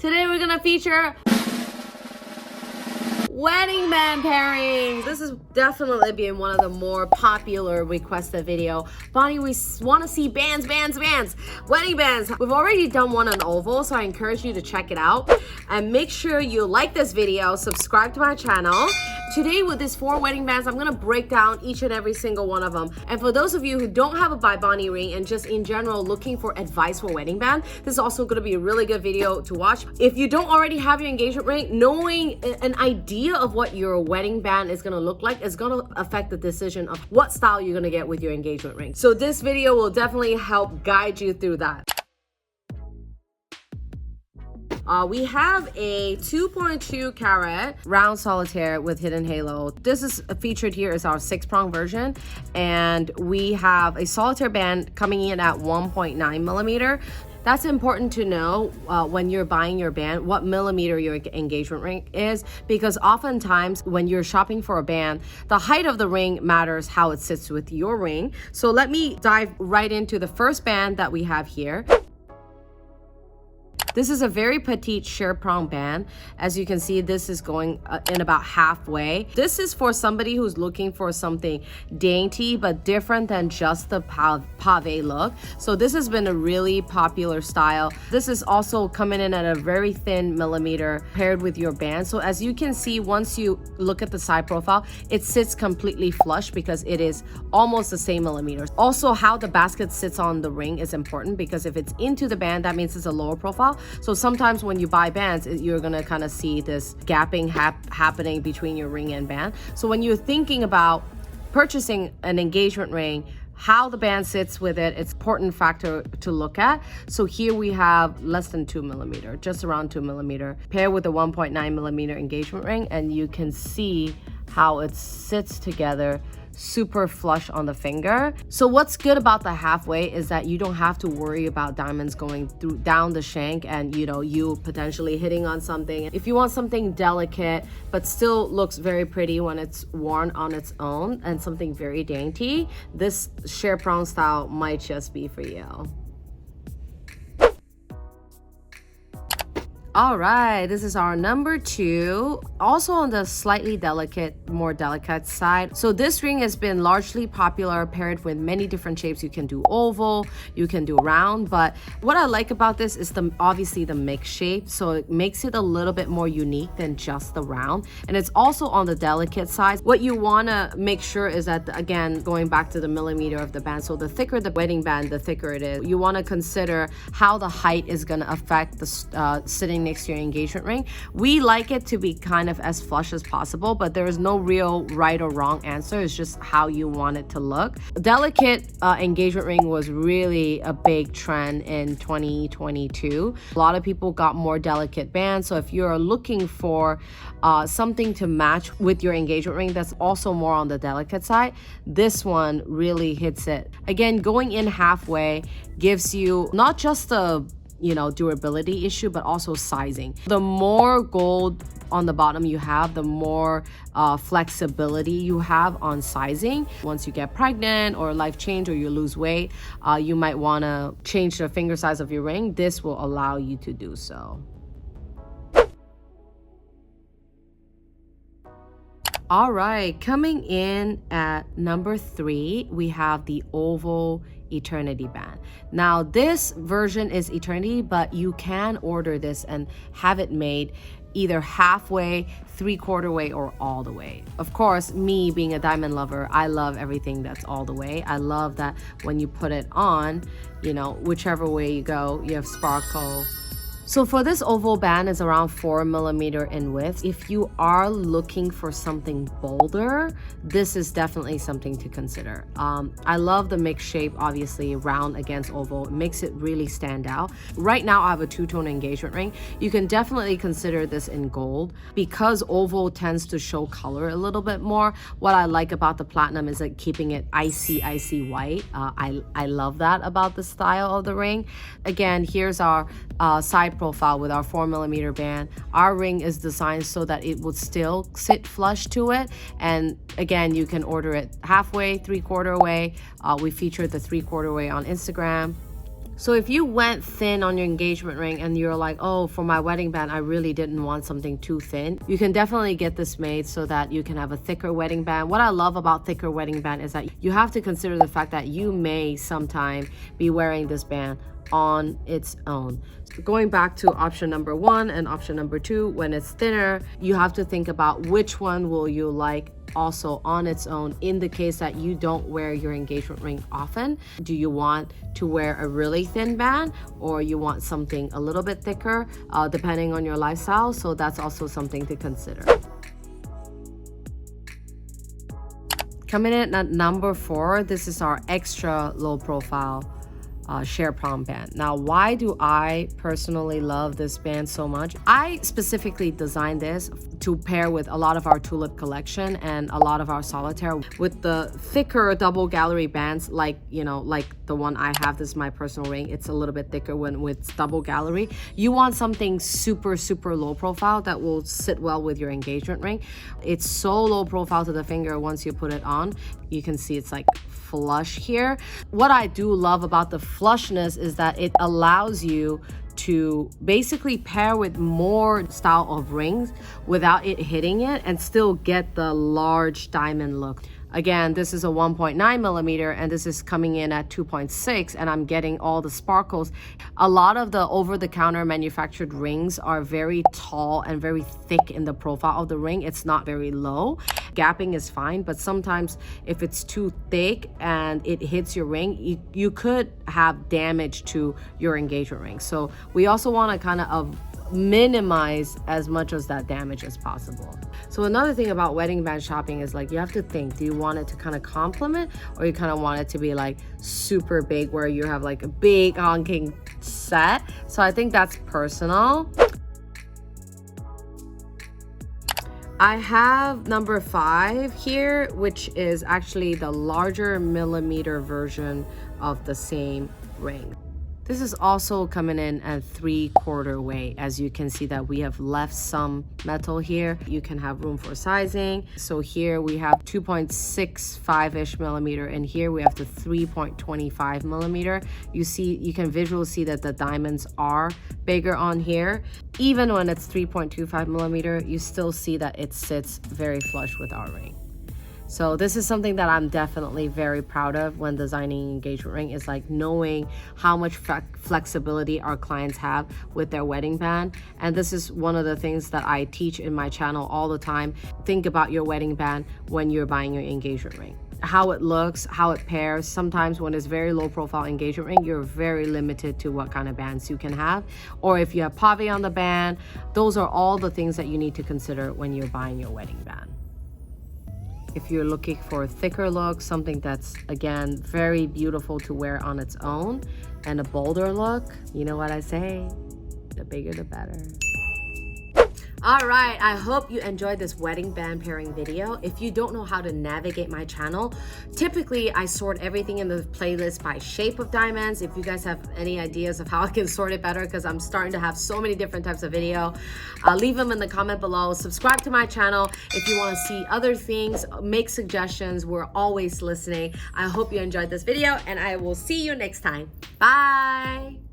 Today we're gonna feature wedding band pairings. This has definitely been one of the more popular requested video. Bonnie, we want to see bands, wedding bands. We've already done one on oval, so I encourage you to check it out. And make sure you like this video, subscribe to my channel. Today with these 4 wedding bands, I'm gonna break down each and every single one of them. And for those of you who don't have a By Bonnie ring and just in general looking for advice for wedding band, this is also gonna be a really good video to watch. If you don't already have your engagement ring, knowing an idea of what your wedding band is gonna look like is gonna affect the decision of what style you're gonna get with your engagement ring. So this video will definitely help guide you through that. We have a 2.2 carat round solitaire with hidden halo. This is featured here is our 6-prong version, and we have a solitaire band coming in at 1.9 millimeter. That's important to know when you're buying your band, what millimeter your engagement ring is, because oftentimes when you're shopping for a band, the height of the ring matters how it sits with your ring. So let me dive right into the first band that we have here. This is a very petite sharedprong band. As you can see, this is going in about halfway. This is for somebody who's looking for something dainty but different than just the pave look. So this has been a really popular style. This is also coming in at a very thin millimeter paired with your band. So as you can see, once you look at the side profile, it sits completely flush because it is almost the same millimeters. Also, how the basket sits on the ring is important, because if it's into the band, that means it's a lower profile. So sometimes when you buy bands, you're gonna kind of see this gapping happening between your ring and band. So when you're thinking about purchasing an engagement ring, how the band sits with it, it's an important factor to look at. So here we have less than 2 millimeter, just around 2 millimeter, paired with a 1.9 millimeter engagement ring, and you can see how it sits together super flush on the finger. So what's good about the halfway is that you don't have to worry about diamonds going through down the shank and you potentially hitting on something. If you want something delicate but still looks very pretty when it's worn on its own and something very dainty, this sharedprong style might just be for you. All right, this is our number 2, also on the slightly more delicate side. So this ring has been largely popular, paired with many different shapes. You can do oval, you can do round, but what I like about this is obviously the mixed shape. So it makes it a little bit more unique than just the round. And it's also on the delicate side. What you wanna make sure is that, again, going back to the millimeter of the band, so the thicker the wedding band, the thicker it is. You wanna consider how the height is gonna affect the sitting next to your engagement ring. We like it to be kind of as flush as possible, but there is no real right or wrong answer. It's just how you want it to look. Delicate engagement ring was really a big trend in 2022. A lot of people got more delicate bands. So if you're looking for something to match with your engagement ring that's also more on the delicate side, this one really hits it. Again, going in halfway gives you not just the durability issue, but also sizing. The more gold on the bottom you have, the more flexibility you have on sizing. Once you get pregnant or life change or you lose weight, you might want to change the finger size of your ring. This will allow you to do so. All right, coming in at number 3, we have the oval eternity band. Now this version is eternity, but you can order this and have it made either halfway, 3/4 way, or all the way. Of course, me being a diamond lover, I love everything that's all the way. I love that when you put it on, whichever way you go, you have sparkle. So for this oval band is around 4 millimeter in width. If you are looking for something bolder, this is definitely something to consider. I love the mixed shape, obviously round against oval. It makes it really stand out. Right now I have a 2-tone engagement ring. You can definitely consider this in gold. Because oval tends to show color a little bit more, what I like about the platinum is like keeping it icy white. I love that about the style of the ring. Again, here's our side profile with our 4 millimeter band. Our ring is designed so that it would still sit flush to it, and again, you can order it halfway, 3/4 way. We featured the 3/4 way on Instagram. So if you went thin on your engagement ring and you're like, oh, for my wedding band, I really didn't want something too thin, you can definitely get this made so that you can have a thicker wedding band. What I love about thicker wedding band is that you have to consider the fact that you may sometime be wearing this band on its own. So going back to option number 1 and option number 2, when it's thinner, you have to think about which one will you like also on its own in the case that you don't wear your engagement ring often. Do you want to wear a really thin band, or you want something a little bit thicker, depending on your lifestyle? So that's also something to consider. Coming in at number 4, this is our extra low profile sharedprong band. Now, why do I personally love this band so much? I specifically designed this to pair with a lot of our tulip collection and a lot of our solitaire with the thicker double gallery bands, like, you know, like the one I have. This is my personal ring. It's a little bit thicker when with double gallery. You want something super low profile that will sit well with your engagement ring. It's so low profile to the finger. Once you put it on, you can see it's like flush here. What I do love about the flushness is that it allows you to basically pair with more style of rings without it hitting it and still get the large diamond look. Again, this is a 1.9 millimeter and this is coming in at 2.6, and I'm getting all the sparkles. A lot of the over-the-counter manufactured rings are very tall and very thick in the profile of the ring. It's not very low. Gapping is fine, but sometimes if it's too thick and it hits your ring, you could have damage to your engagement ring. So we also want to kind of minimize as much as that damage as possible. So another thing about wedding band shopping is, like, you have to think, do you want it to kind of complement, or you kind of want it to be like super big where you have like a big honking set? So I think that's personal. I have number 5 here, which is actually the larger millimeter version of the same ring. This is also coming in at 3/4 weight. As you can see that we have left some metal here. You can have room for sizing. So here we have 2.65-ish millimeter, and here we have the 3.25 millimeter. You can visually see that the diamonds are bigger on here. Even when it's 3.25 millimeter, you still see that it sits very flush with our ring. So this is something that I'm definitely very proud of when designing engagement ring, is like knowing how much flexibility our clients have with their wedding band. And this is one of the things that I teach in my channel all the time. Think about your wedding band when you're buying your engagement ring. How it looks, how it pairs. Sometimes when it's very low profile engagement ring, you're very limited to what kind of bands you can have. Or if you have pave on the band, those are all the things that you need to consider when you're buying your wedding band. If you're looking for a thicker look, something that's, again, very beautiful to wear on its own, and a bolder look, you know what I say, the bigger the better. All right, I hope you enjoyed this wedding band pairing video. If you don't know how to navigate my channel, typically I sort everything in the playlist by shape of diamonds. If you guys have any ideas of how I can sort it better, because I'm starting to have so many different types of video, leave them in the comment below. Subscribe to my channel if you want to see other things. Make suggestions. We're always listening. I hope you enjoyed this video, and I will see you next time. Bye.